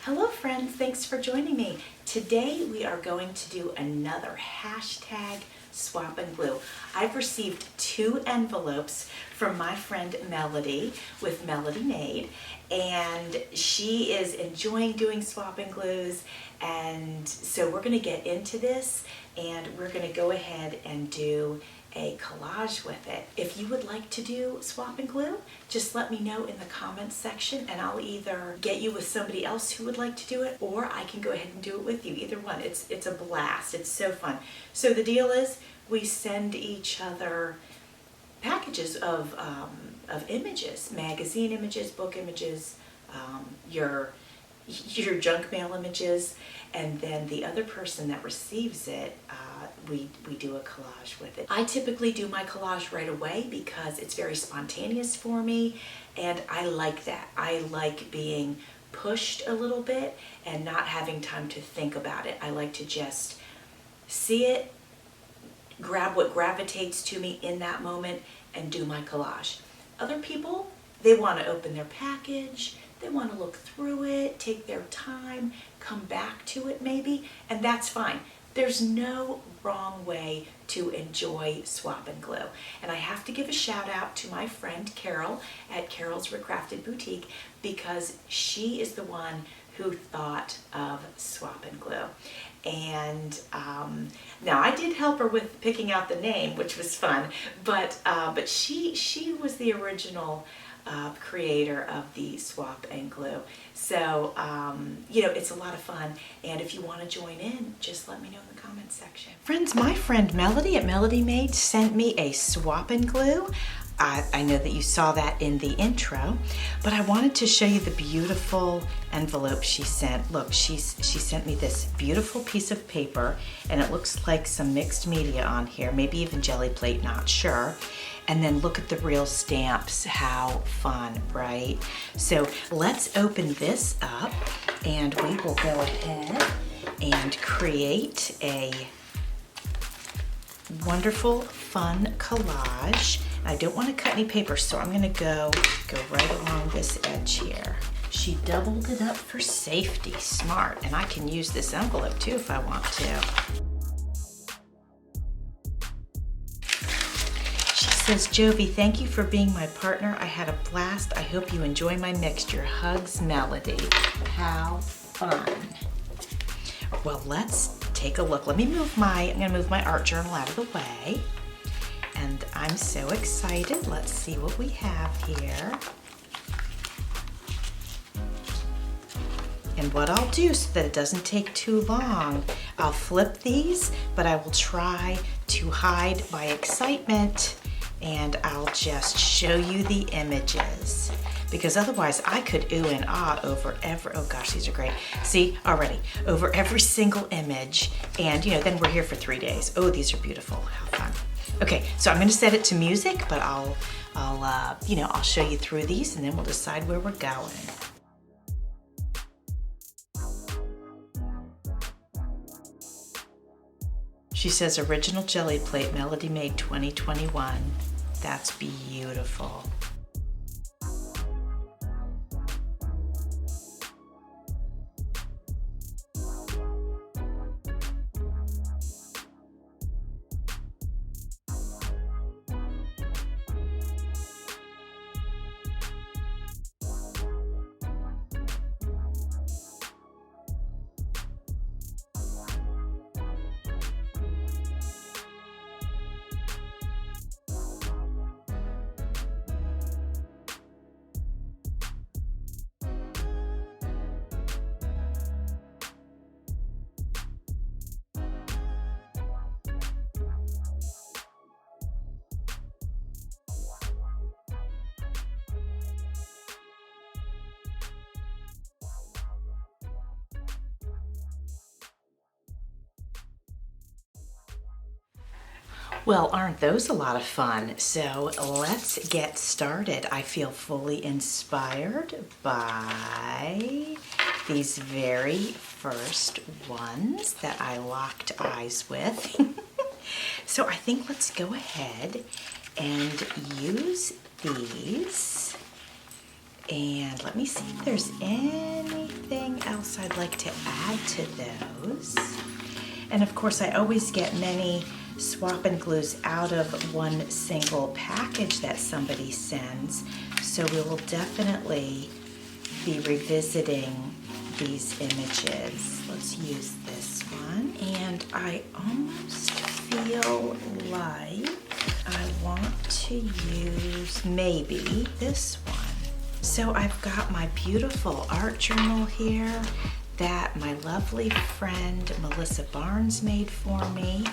Hello friends, thanks for joining me. Today we are going to do another hashtag swap and glue. I've received 2 envelopes from my friend Melody with MelodiMade, and she is enjoying doing swap and glues, and so we're going to get into this and we're going to go ahead and do a collage with it. If you would like to do swap and glue, just let me know in the comments section and I'll either get you with somebody else who would like to do it, or I can go ahead and do it with you. Either one. It's a blast. It's so fun. So the deal is we send each other packages of images, magazine images, book images, your junk mail images, and then the other person that receives it, we do a collage with it. I typically do my collage right away because it's very spontaneous for me, and I like that. I like being pushed a little bit and not having time to think about it. I like to just see it, grab what gravitates to me in that moment, and do my collage. Other people, they want to open their package, they want to look through it, take their time, come back to it maybe, and that's fine. There's no wrong way to enjoy swap and glue. And I have to give a shout out to my friend Carol at Carol's Recrafted Boutique, because she is the one who thought of swap and glue. And now I did help her with picking out the name, which was fun, but she was the original creator of the swap and glue. So you know, it's a lot of fun, and if you want to join in, just let me know in the comments section. Friends, my friend Melody at MelodiMade sent me a swap and glue. I know that you saw that in the intro, but I wanted to show you the beautiful envelope she sent. Look, she sent me this beautiful piece of paper, and it looks like some mixed media on here, maybe even jelly plate, not sure. And then look at the real stamps. How fun, right? So let's open this up and we will go ahead and create a wonderful, fun collage. I don't want to cut any paper, so I'm gonna go right along this edge here. She doubled it up for safety. Smart. And I can use this envelope too if I want to. Says, Jovi, thank you for being my partner. I had a blast. I hope you enjoy my mixture. Hugs, Melody. How fun. Well, let's take a look. I'm gonna move my art journal out of the way. And I'm so excited. Let's see what we have here. And what I'll do so that it doesn't take too long, I'll flip these, but I will try to hide my excitement, and I'll just show you the images, because otherwise I could ooh and ah over oh gosh, these are great. See, already, over every single image, and you know, then we're here for 3 days. Oh, these are beautiful, how fun. Okay, so I'm gonna set it to music, but I'll show you through these and then we'll decide where we're going. She says, original jelly plate, MelodiMade 2021. That's beautiful. Well, aren't those a lot of fun? So let's get started. I feel fully inspired by these very first ones that I locked eyes with. So I think let's go ahead and use these. And let me see if there's anything anything else I'd like to add to those. And of course, I always get many swap and glues out of one single package that somebody sends. So we will definitely be revisiting these images. Let's use this one. And I almost feel like I want to use maybe this one. So I've got my beautiful art journal here that my lovely friend Melissa Barnes made for me,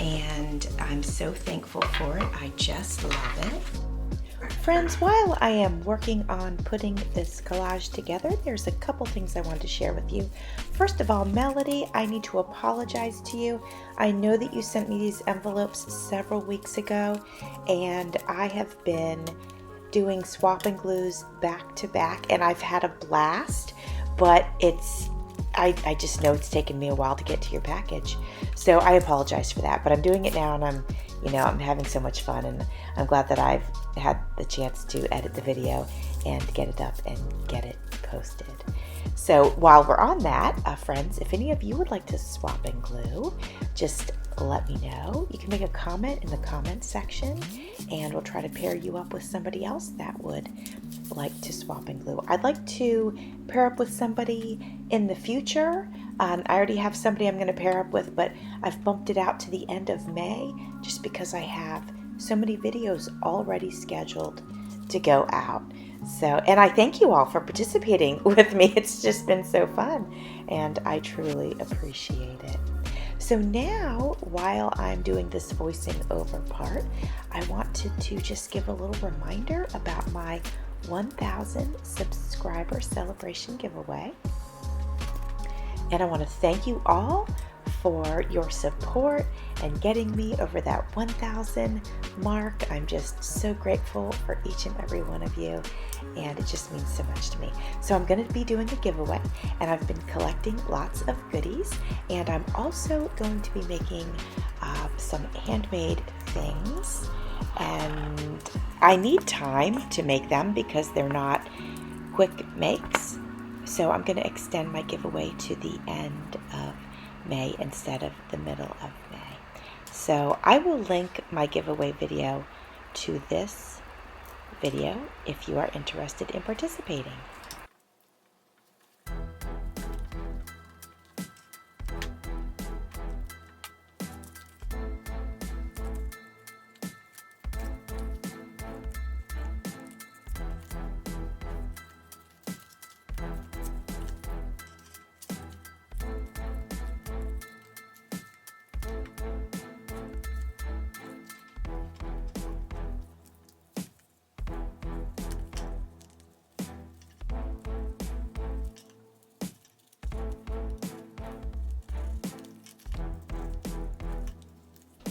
and I'm so thankful for it. I just love it. Friends, while I am working on putting this collage together, there's a couple things I want to share with you. First of all, Melody, I need to apologize to you. I know that you sent me these envelopes several weeks ago, and I have been doing swap and glues back to back, and I've had a blast, but I just know it's taken me a while to get to your package. So I apologize for that, but I'm doing it now, and I'm having so much fun, and I'm glad that I've had the chance to edit the video and get it up and get it posted. So while we're on that, friends, if any of you would like to swap and glue, just let me know. You can make a comment in the comments section, and we'll try to pair you up with somebody else that would like to swap and glue. I'd like to pair up with somebody in the future. I already have somebody I'm going to pair up with, but I've bumped it out to the end of May just because I have so many videos already scheduled to go out. So, and I thank you all for participating with me. It's just been so fun, and I truly appreciate it. So now, while I'm doing this voicing over part, I wanted to just give a little reminder about my 1,000 subscriber celebration giveaway. And I want to thank you all for your support and getting me over that 1,000 mark. I'm just so grateful for each and every one of you, and it just means so much to me. So I'm going to be doing a giveaway, and I've been collecting lots of goodies, and I'm also going to be making some handmade things, and I need time to make them because they're not quick makes. So I'm going to extend my giveaway to the end of May instead of the middle of May. So I will link my giveaway video to this video if you are interested in participating.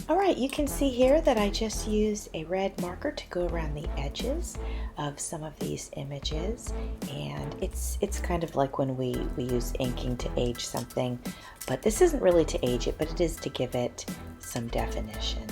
Alright, you can see here that I just used a red marker to go around the edges of some of these images, and it's kind of like when we use inking to age something, but this isn't really to age it, but it is to give it some definition.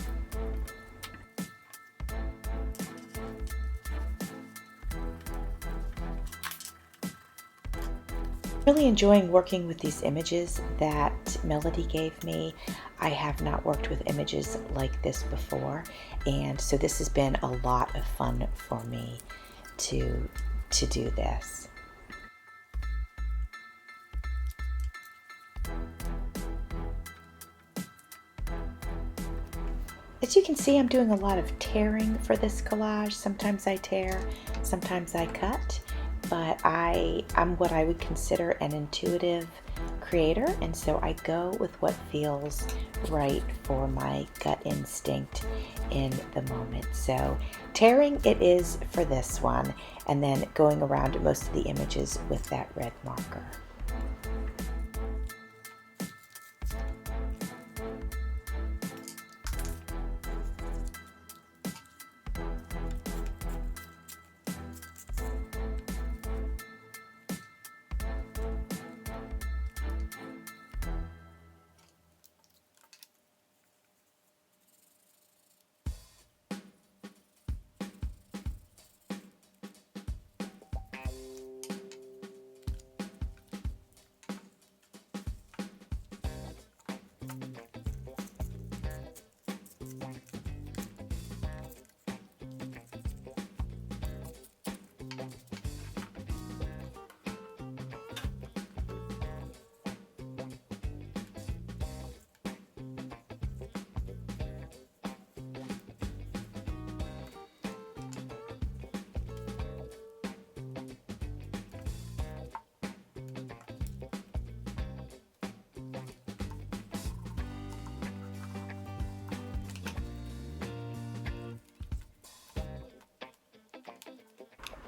Really enjoying working with these images that Melody gave me. I have not worked with images like this before, and so this has been a lot of fun for me to do this. As you can see, I'm doing a lot of tearing for this collage. Sometimes I tear, sometimes I cut, but I'm what I would consider an intuitive creator, and so I go with what feels right for my gut instinct in the moment. So tearing it is for this one, and then going around most of the images with that red marker.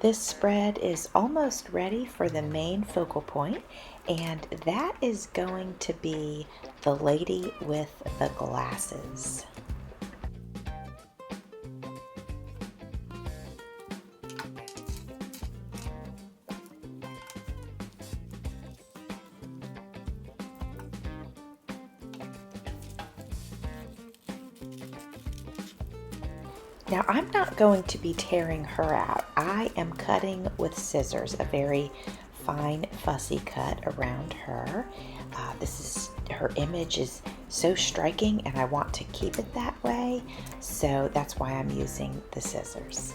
This spread is almost ready for the main focal point, and that is going to be the lady with the glasses. Now I'm not going to be tearing her out. I am cutting with scissors, a very fine fussy cut around her. Her image is so striking and I want to keep it that way, so that's why I'm using the scissors.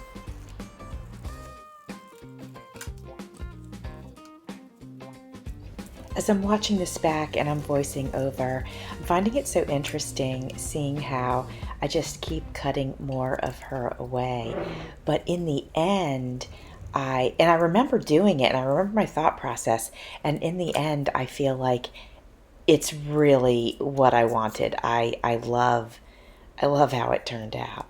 As I'm watching this back and I'm voicing over, I'm finding it so interesting seeing how I just keep cutting more of her away. But in the end, I remember doing it and I remember my thought process, and in the end I feel like it's really what I wanted. I love how it turned out.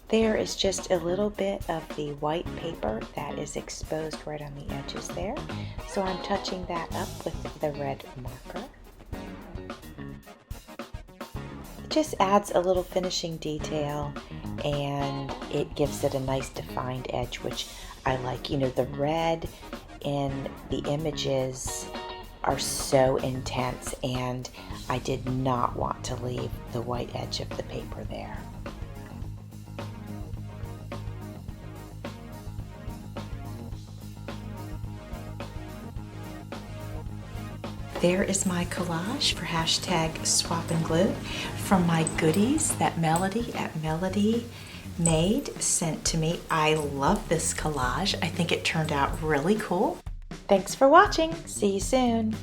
There is just a little bit of the white paper that is exposed right on the edges there, so I'm touching that up with the red marker. It just adds a little finishing detail and it gives it a nice defined edge, which I like. You know, the red in the images are so intense and I did not want to leave the white edge of the paper there. There is my collage for hashtag swap and glue from my goodies that Melody at MelodiMade sent to me. I love this collage. I think it turned out really cool. Thanks for watching. See you soon.